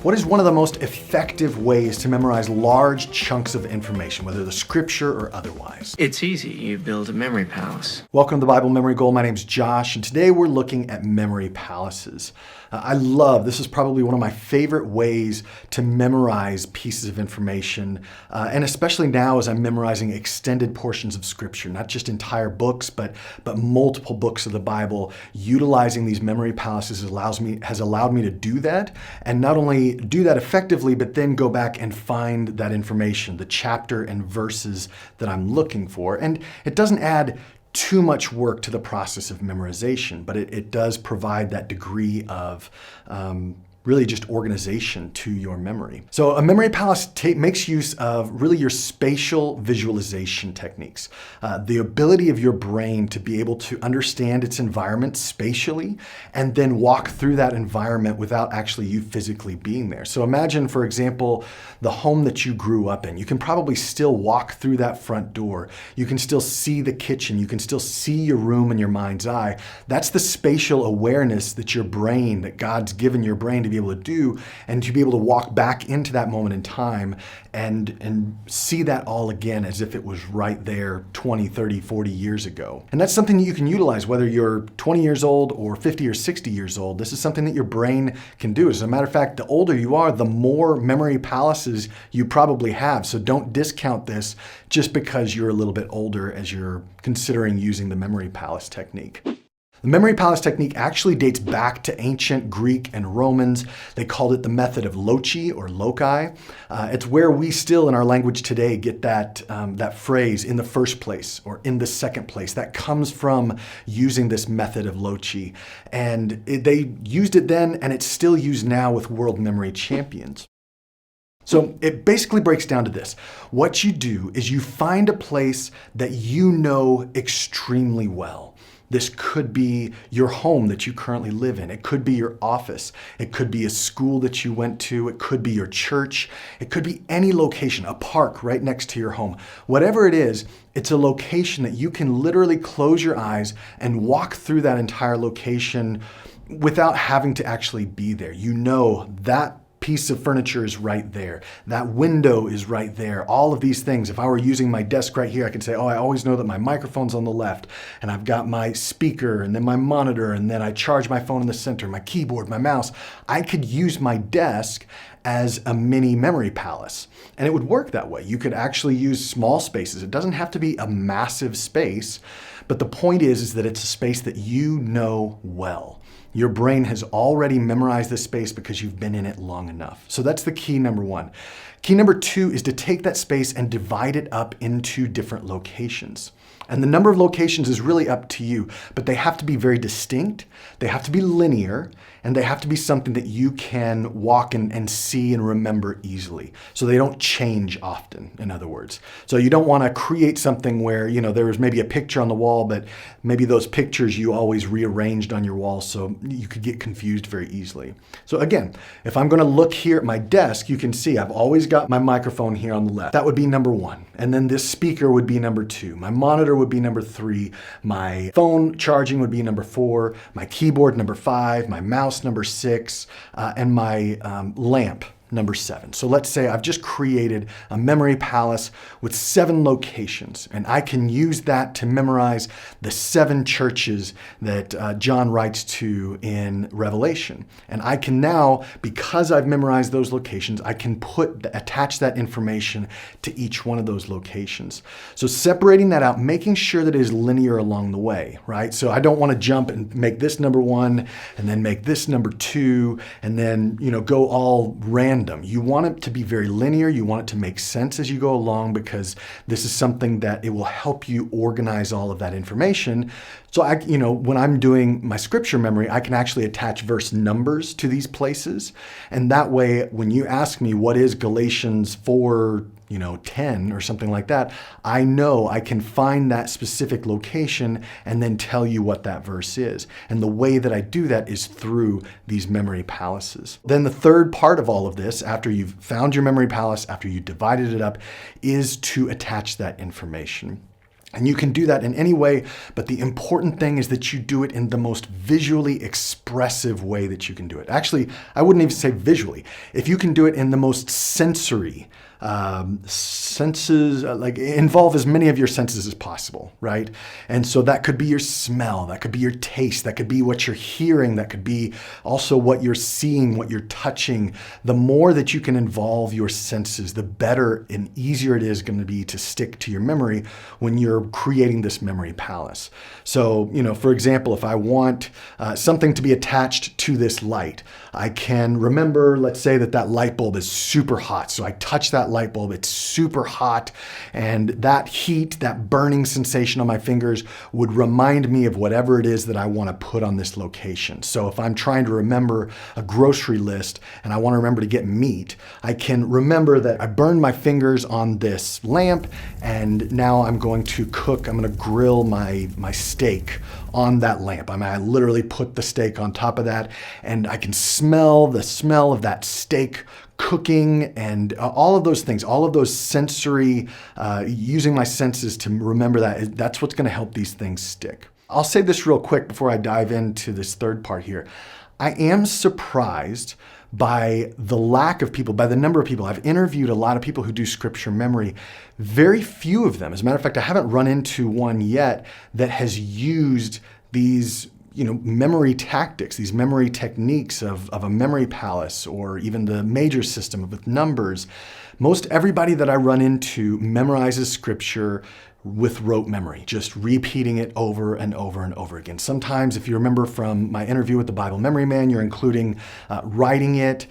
What is one of the most effective ways to memorize large chunks of information, whether the scripture or otherwise? It's easy. You build a memory palace. Welcome to the Bible Memory Goal. My name's Josh, and today we're looking at memory palaces. This is probably one of my favorite ways to memorize pieces of information, and especially now as I'm memorizing extended portions of scripture, not just entire books, but multiple books of the Bible. Utilizing these memory palaces has allowed me to do that, and not only do that effectively, but then go back and find that information, the chapter and verses that I'm looking for. And it doesn't add too much work to the process of memorization, but it does provide that degree of really just organization to your memory. So a memory palace makes use of really your spatial visualization techniques, the ability of your brain to be able to understand its environment spatially and then walk through that environment without actually you physically being there. So imagine, for example, the home that you grew up in. You can probably still walk through that front door. You can still see the kitchen. You can still see your room in your mind's eye. That's the spatial awareness that God's given your brain to be able to do, and to be able to walk back into that moment in time and see that all again as if it was right there 20, 30, 40 years ago. And that's something that you can utilize whether you're 20 years old or 50 or 60 years old. This is something that your brain can do. As a matter of fact, the older you are, the more memory palaces you probably have. So don't discount this just because you're a little bit older as you're considering using the memory palace technique. The memory palace technique actually dates back to ancient Greek and Romans. They called it the method of loci or loci. It's where we still in our language today get that phrase in the first place or in the second place. That comes from using this method of loci. And they used it then, and it's still used now with world memory champions. So it basically breaks down to this. What you do is you find a place that you know extremely well. This could be your home that you currently live in. It could be your office. It could be a school that you went to. It could be your church. It could be any location, a park right next to your home. Whatever it is, it's a location that you can literally close your eyes and walk through that entire location without having to actually be there. You know that piece of furniture is right there. That window is right there. All of these things. If I were using my desk right here, I could say, I always know that my microphone's on the left, and I've got my speaker, and then my monitor, and then I charge my phone in the center, my keyboard, my mouse. I could use my desk as a mini memory palace. And it would work that way. You could actually use small spaces. It doesn't have to be a massive space, but the point is that it's a space that you know well. Your brain has already memorized this space because you've been in it long enough. So that's the key number one. Key number two is to take that space and divide it up into different locations. And the number of locations is really up to you, but they have to be very distinct, they have to be linear, and they have to be something that you can walk and see and remember easily. So they don't change often, in other words. So you don't want to create something where, there was maybe a picture on the wall, but maybe those pictures you always rearranged on your wall, so you could get confused very easily. So again, if I'm going to look here at my desk, you can see I've always got my microphone here on the left. That would be number one. And then this speaker would be number two. My monitor would be number three. My phone charging would be number four. My keyboard number five. My mouse number six. And my lamp number seven. So let's say I've just created a memory palace with 7 locations, and I can use that to memorize the 7 churches that John writes to in Revelation. And I can now, because I've memorized those locations, I can attach that information to each one of those locations. So separating that out, making sure that it is linear along the way, right? So I don't want to jump and make this number 1 and then make this number 2 and then, go all random. You want it to be very linear. You want it to make sense as you go along, because this is something that it will help you organize all of that information. So when I'm doing my scripture memory, I can actually attach verse numbers to these places. And that way, when you ask me what is Galatians 4:10 or something like that, I know I can find that specific location and then tell you what that verse is. And the way that I do that is through these memory palaces. Then the third part of all of this, after you've found your memory palace, after you divided it up, is to attach that information. And you can do that in any way, but the important thing is that you do it in the most visually expressive way that you can do it. Actually, I wouldn't even say visually. If you can do it in the most sensory senses, like involve as many of your senses as possible, right? And so that could be your smell, that could be your taste, that could be what you're hearing, that could be also what you're seeing, what you're touching. The more that you can involve your senses, the better and easier it is going to be to stick to your memory when you're creating this memory palace. So, for example, if I want something to be attached to this light, I can remember, let's say that light bulb is super hot. So I touch that light bulb, it's super hot, and that heat, that burning sensation on my fingers would remind me of whatever it is that I want to put on this location. So if I'm trying to remember a grocery list and I want to remember to get meat, I can remember that I burned my fingers on this lamp, and now I'm going to grill my steak on that lamp. I literally put the steak on top of that, and I can smell the smell of that steak cooking and all of those things, all of those sensory, using my senses to remember that's what's going to help these things stick. I'll say this real quick before I dive into this third part here. I am surprised by the lack of people, by the number of people. I've interviewed a lot of people who do scripture memory. Very few of them, as a matter of fact, I haven't run into one yet that has used these memory tactics, these memory techniques of a memory palace or even the major system with numbers. Most everybody that I run into memorizes scripture with rote memory, just repeating it over and over and over again. Sometimes, if you remember from my interview with the Bible Memory Man, you're including writing it.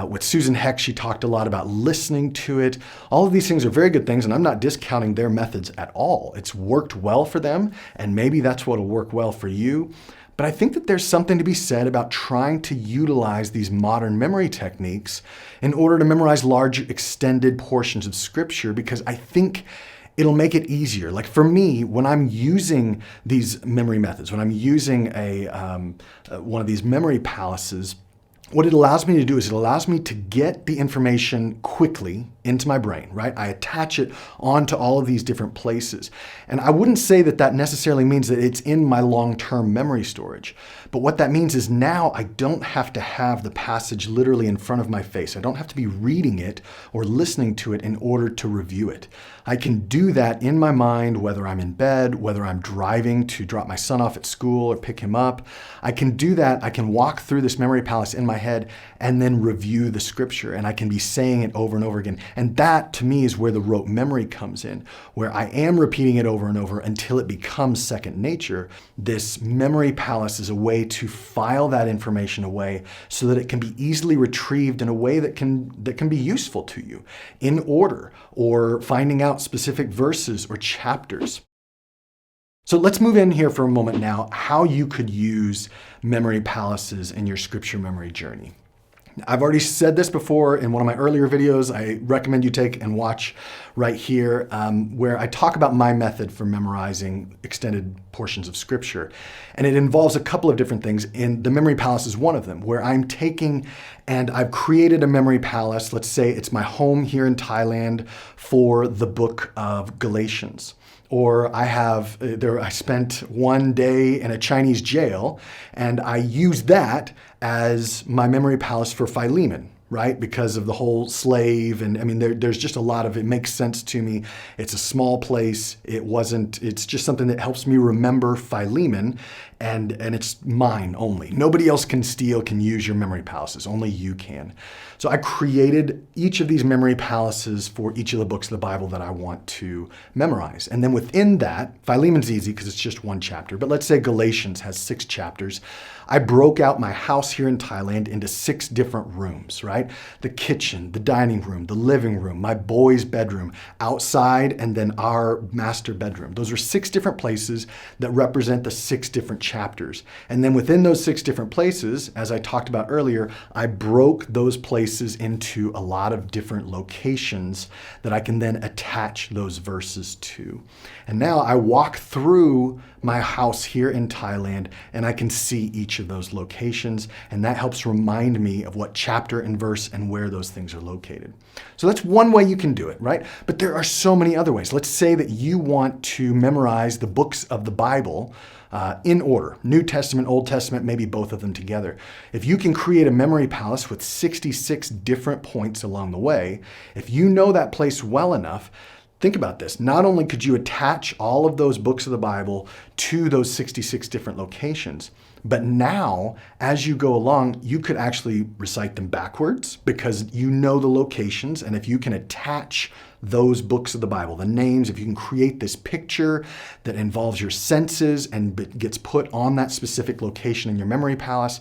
With Susan Heck, she talked a lot about listening to it. All of these things are very good things, and I'm not discounting their methods at all. It's worked well for them, and maybe that's what will work well for you. But I think that there's something to be said about trying to utilize these modern memory techniques in order to memorize large, extended portions of scripture, because I think it'll make it easier. Like for me, when I'm using these memory methods, when I'm using one of these memory palaces, what it allows me to do is it allows me to get the information quickly into my brain, right? I attach it onto all of these different places. And I wouldn't say that necessarily means that it's in my long-term memory storage. But what that means is now I don't have to have the passage literally in front of my face. I don't have to be reading it or listening to it in order to review it. I can do that in my mind, whether I'm in bed, whether I'm driving to drop my son off at school or pick him up. I can do that. I can walk through this memory palace in my head and then review the scripture, and I can be saying it over and over again. And that, to me, is where the rote memory comes in, where I am repeating it over and over until it becomes second nature. This memory palace is a way to file that information away so that it can be easily retrieved in a way that can be useful to you, in order, or finding out specific verses or chapters. So let's move in here for a moment now, how you could use memory palaces in your scripture memory journey. I've already said this before in one of my earlier videos. I recommend you take and watch right here, where I talk about my method for memorizing extended portions of scripture. And it involves a couple of different things, and the memory palace is one of them, where I'm taking and I've created a memory palace. Let's say it's my home here in Thailand for the book of Galatians. Or I spent one day in a Chinese jail, and I used that as my memory palace for Philemon, right? Because of the whole slave, and I mean, there's just a lot of it makes sense to me. It's a small place. It's just something that helps me remember Philemon, and it's mine only. Nobody else can use your memory palaces. Only you can. So I created each of these memory palaces for each of the books of the Bible that I want to memorize. And then within that, Philemon's easy because it's just one chapter, but let's say Galatians has 6 chapters. I broke out my house here in Thailand into 6 different rooms, right? The kitchen, the dining room, the living room, my boys' bedroom, outside, and then our master bedroom. Those are 6 different places that represent the 6 different chapters chapters. And then within those 6 different places, as I talked about earlier, I broke those places into a lot of different locations that I can then attach those verses to. And now I walk through my house here in Thailand and I can see each of those locations, and that helps remind me of what chapter and verse and where those things are located. So that's one way you can do it, right? But there are so many other ways. Let's say that you want to memorize the books of the Bible in order, New Testament, Old Testament, maybe both of them together. If you can create a memory palace with 66 different points along the way, if you know that place well enough, think about this. Not only could you attach all of those books of the Bible to those 66 different locations, but now, as you go along, you could actually recite them backwards because you know the locations. And if you can attach those books of the Bible, the names, if you can create this picture that involves your senses and gets put on that specific location in your memory palace,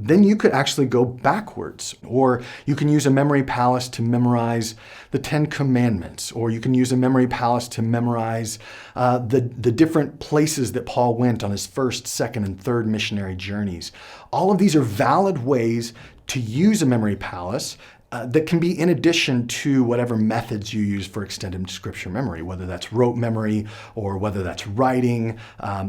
then you could actually go backwards. Or you can use a memory palace to memorize the 10 Commandments, or you can use a memory palace to memorize the different places that Paul went on his first, second, and third missionary journeys. All of these are valid ways to use a memory palace that can be in addition to whatever methods you use for extended scripture memory, whether that's rote memory or whether that's writing.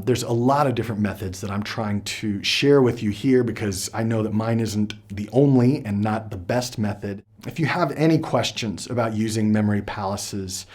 There's a lot of different methods that I'm trying to share with you here because I know that mine isn't the only and not the best method. If you have any questions about using memory palaces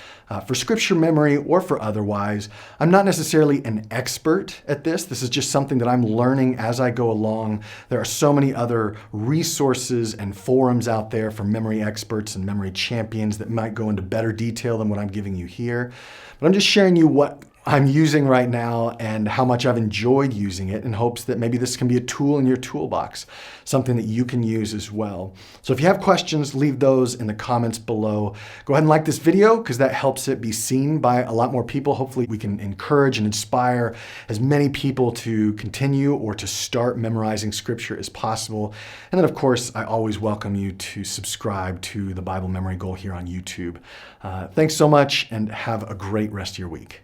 for scripture memory or for otherwise, I'm not necessarily an expert at this. This is just something that I'm learning as I go along. There are so many other resources and forums out there for memory experts and memory champions that might go into better detail than what I'm giving you here. But I'm just sharing you what I'm using right now and how much I've enjoyed using it in hopes that maybe this can be a tool in your toolbox, something that you can use as well. So if you have questions, leave those in the comments below. Go ahead and like this video because that helps it be seen by a lot more people. Hopefully we can encourage and inspire as many people to continue or to start memorizing scripture as possible. And then of course, I always welcome you to subscribe to the Bible Memory Goal here on YouTube. Thanks so much and have a great rest of your week.